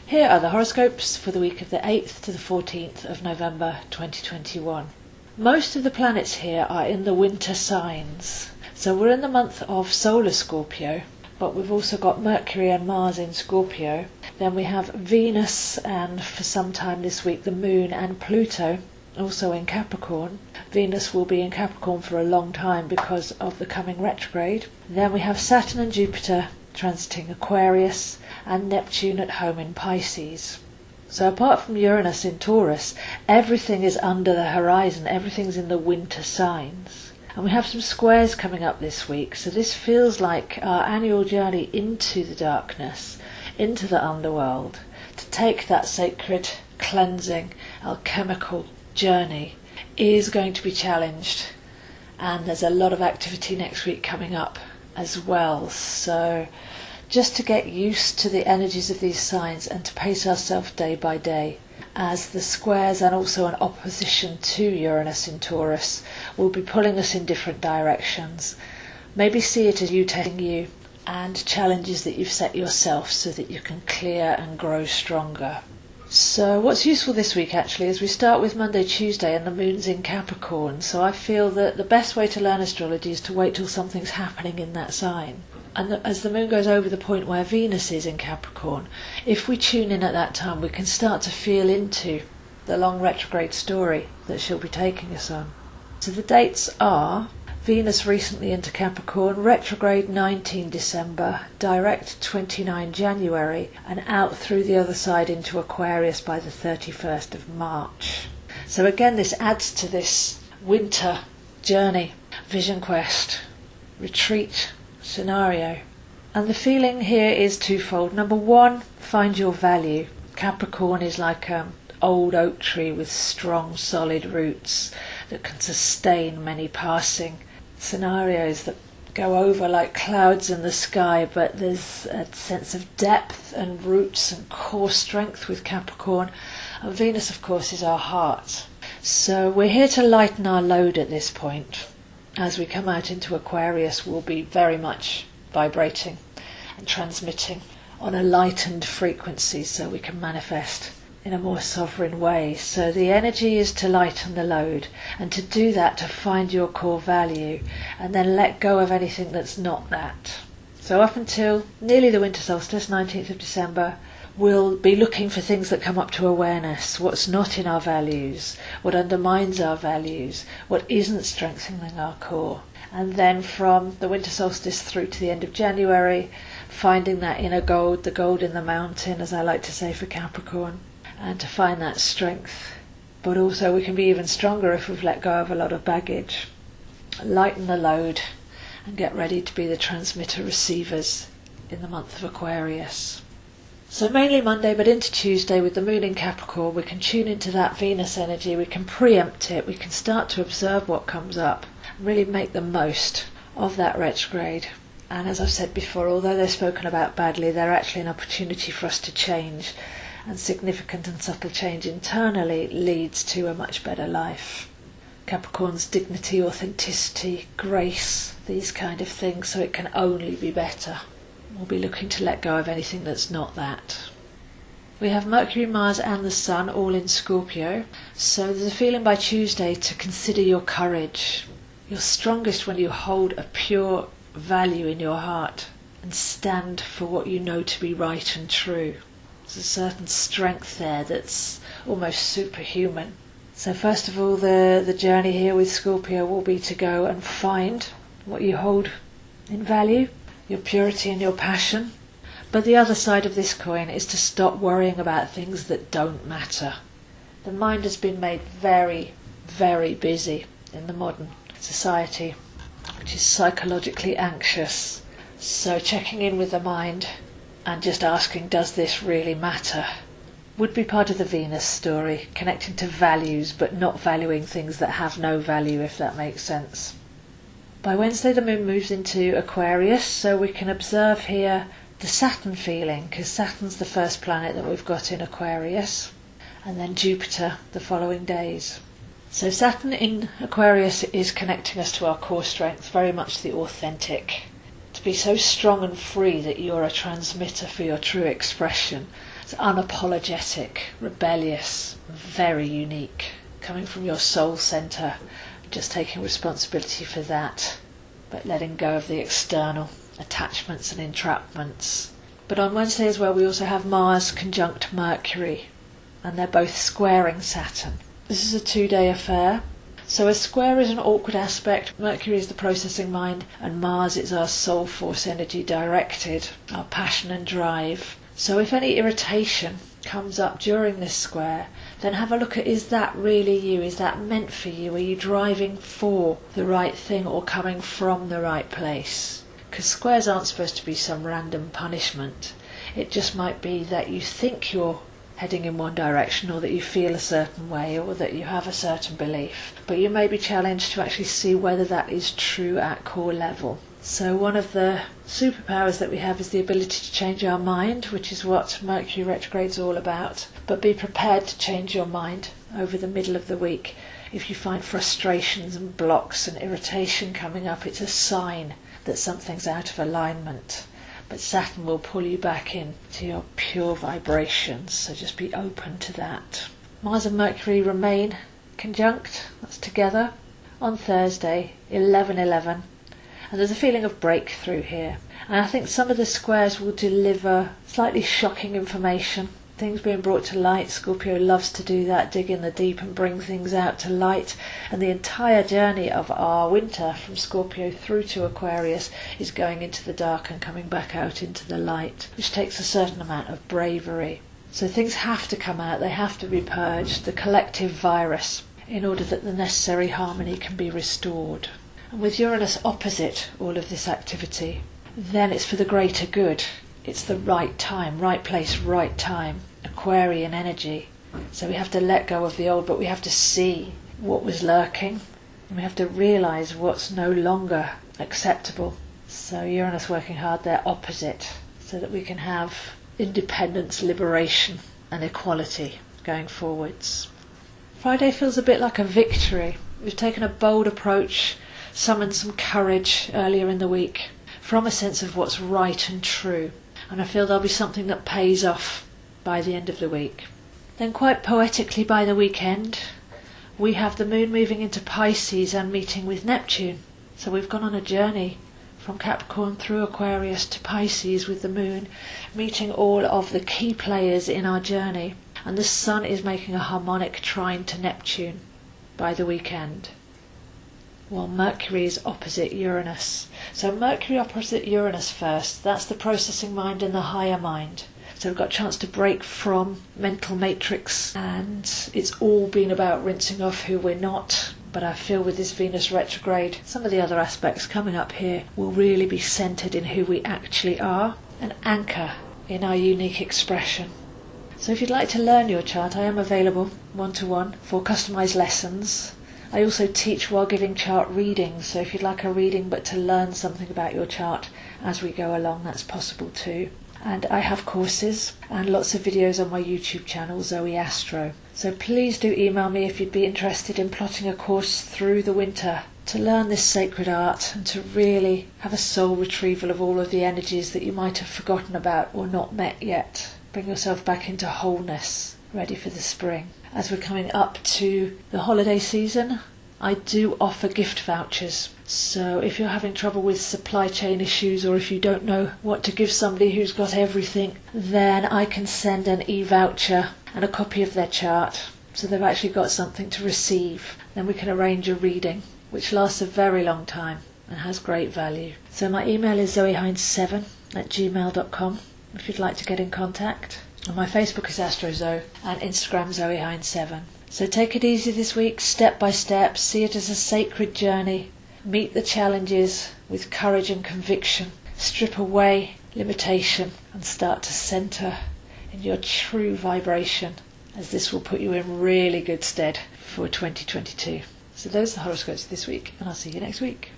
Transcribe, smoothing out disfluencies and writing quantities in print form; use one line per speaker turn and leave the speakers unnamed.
Here are the horoscopes for the week of the 8th to the 14th of November 2021. Most of the planets here are in the winter signs. So we're in the month of solar Scorpio, but we've also got Mercury and Mars in Scorpio. Then we have Venus, and for some time this week the Moon and Pluto also in Capricorn. Venus will be in Capricorn for a long time because of the coming retrograde. Then we have Saturn and Jupiter transiting Aquarius, and Neptune at home in Pisces. So apart from Uranus in Taurus, everything is under the horizon, everything's in the winter signs. And we have some squares coming up this week, so this feels like our annual journey into the darkness, into the underworld, to take that sacred, cleansing, alchemical journey is going to be challenged. And there's a lot of activity next week coming up as well. So just to get used to the energies of these signs and to pace ourselves day by day, as the squares and also an opposition to Uranus in Taurus will be pulling us in different directions. Maybe see it as you testing you and challenges that you've set yourself so that you can clear and grow stronger. So what's useful this week actually is we start with Monday, Tuesday, and the moon's in Capricorn. So I feel that the best way to learn astrology is to wait till something's happening in that sign. And as the moon goes over the point where Venus is in Capricorn, if we tune in at that time, we can start to feel into the long retrograde story that she'll be taking us on. So the dates are Venus recently into Capricorn, retrograde 19 December, direct 29 January, and out through the other side into Aquarius by the 31st of March. So again, this adds to this winter journey, vision quest, retreat scenario. And the feeling here is twofold. Number one, find your value. Capricorn is like an old oak tree with strong, solid roots that can sustain many passing scenarios that go over like clouds in the sky, but there's a sense of depth and roots and core strength with Capricorn. And Venus, of course, is our heart. So we're here to lighten our load at this point. As we come out into Aquarius, we'll be very much vibrating and transmitting on a lightened frequency so we can manifest in a more sovereign way. So the energy is to lighten the load, and to do that, to find your core value and then let go of anything that's not that. So up until nearly the winter solstice, 19th of December, we'll be looking for things that come up to awareness, what's not in our values, what undermines our values, what isn't strengthening our core. And then from the winter solstice through to the end of January, finding that inner gold, the gold in the mountain, as I like to say for Capricorn, and to find that strength. But also we can be even stronger if we've let go of a lot of baggage. Lighten the load and get ready to be the transmitter receivers in the month of Aquarius. So mainly Monday, but into Tuesday with the moon in Capricorn, we can tune into that Venus energy, we can preempt it, we can start to observe what comes up, and really make the most of that retrograde. And as I've said before, although they're spoken about badly, they're actually an opportunity for us to change, and significant and subtle change internally leads to a much better life. Capricorn's dignity, authenticity, grace, these kind of things, so it can only be better. We'll be looking to let go of anything that's not that. We have Mercury, Mars and the Sun all in Scorpio, so there's a feeling by Tuesday to consider your courage. You're strongest when you hold a pure value in your heart and stand for what you know to be right and true. There's a certain strength there that's almost superhuman. So first of all, the journey here with Scorpio will be to go and find what you hold in value, your purity and your passion. But the other side of this coin is to stop worrying about things that don't matter. The mind has been made very, very busy in the modern society, which is psychologically anxious. So checking in with the mind and just asking, does this really matter, would be part of the Venus story, connecting to values but not valuing things that have no value, if that makes sense. By Wednesday the moon moves into Aquarius, so we can observe here the Saturn feeling, because Saturn's the first planet that we've got in Aquarius, and then Jupiter the following days. So Saturn in Aquarius is connecting us to our core strength, very much the authentic, to be so strong and free that you're a transmitter for your true expression. It's unapologetic, rebellious, very unique, coming from your soul centre, just taking responsibility for that, but letting go of the external attachments and entrapments. But on Wednesday as well, we also have Mars conjunct Mercury, and they're both squaring Saturn. This is a 2-day affair. So a square is an awkward aspect. Mercury is the processing mind, and Mars is our soul force energy directed, our passion and drive. So if any irritation comes up during this square, then have a look at, is that really you? Is that meant for you? Are you driving for the right thing or coming from the right place? Because squares aren't supposed to be some random punishment. It just might be that you think you're heading in one direction, or that you feel a certain way, or that you have a certain belief. But you may be challenged to actually see whether that is true at core level. So one of the superpowers that we have is the ability to change our mind, which is what Mercury retrograde is all about. But be prepared to change your mind over the middle of the week. If you find frustrations and blocks and irritation coming up, it's a sign that something's out of alignment. But Saturn will pull you back in to your pure vibrations, so just be open to that. Mars and Mercury remain conjunct, that's together, on Thursday, 11/11, and there's a feeling of breakthrough here. And I think some of the squares will deliver slightly shocking information, things being brought to light. Scorpio loves to do that, dig in the deep and bring things out to light. And the entire journey of our winter from Scorpio through to Aquarius is going into the dark and coming back out into the light, which takes a certain amount of bravery. So things have to come out, they have to be purged, the collective virus, in order that the necessary harmony can be restored. And with Uranus opposite all of this activity, then it's for the greater good. It's the right time, right place, right time. Aquarian energy. So we have to let go of the old, but we have to see what was lurking, and we have to realise what's no longer acceptable. So Uranus working hard, they're opposite, so that we can have independence, liberation and equality going forwards. Friday feels a bit like a victory. We've taken a bold approach, summoned some courage earlier in the week from a sense of what's right and true. And I feel there'll be something that pays off by the end of the week. Then quite poetically by the weekend, we have the moon moving into Pisces and meeting with Neptune. So we've gone on a journey from Capricorn through Aquarius to Pisces with the moon, meeting all of the key players in our journey. And the sun is making a harmonic trine to Neptune by the weekend, while Mercury is opposite Uranus. So Mercury opposite Uranus first, that's the processing mind and the higher mind. So we've got a chance to break from mental matrix, and it's all been about rinsing off who we're not. But I feel with this Venus retrograde, some of the other aspects coming up here will really be centred in who we actually are, an anchor in our unique expression. So if you'd like to learn your chart, I am available one-to-one for customised lessons. I also teach while giving chart readings, so if you'd like a reading but to learn something about your chart as we go along, that's possible too. And I have courses and lots of videos on my YouTube channel, Zoeastro. So please do email me if you'd be interested in plotting a course through the winter to learn this sacred art and to really have a soul retrieval of all of the energies that you might have forgotten about or not met yet. Bring yourself back into wholeness, ready for the spring. As we're coming up to the holiday season, I do offer gift vouchers. So if you're having trouble with supply chain issues, or if you don't know what to give somebody who's got everything, then I can send an e-voucher and a copy of their chart, so they've actually got something to receive. Then we can arrange a reading, which lasts a very long time and has great value. So my email is zoeheinz7@gmail.com if you'd like to get in contact. And my Facebook is AstroZoe and Instagram zoeheinz7. So take it easy this week, step by step, see it as a sacred journey. Meet the challenges with courage and conviction. Strip away limitation and start to centre in your true vibration, as this will put you in really good stead for 2022. So those are the horoscopes this week, and I'll see you next week.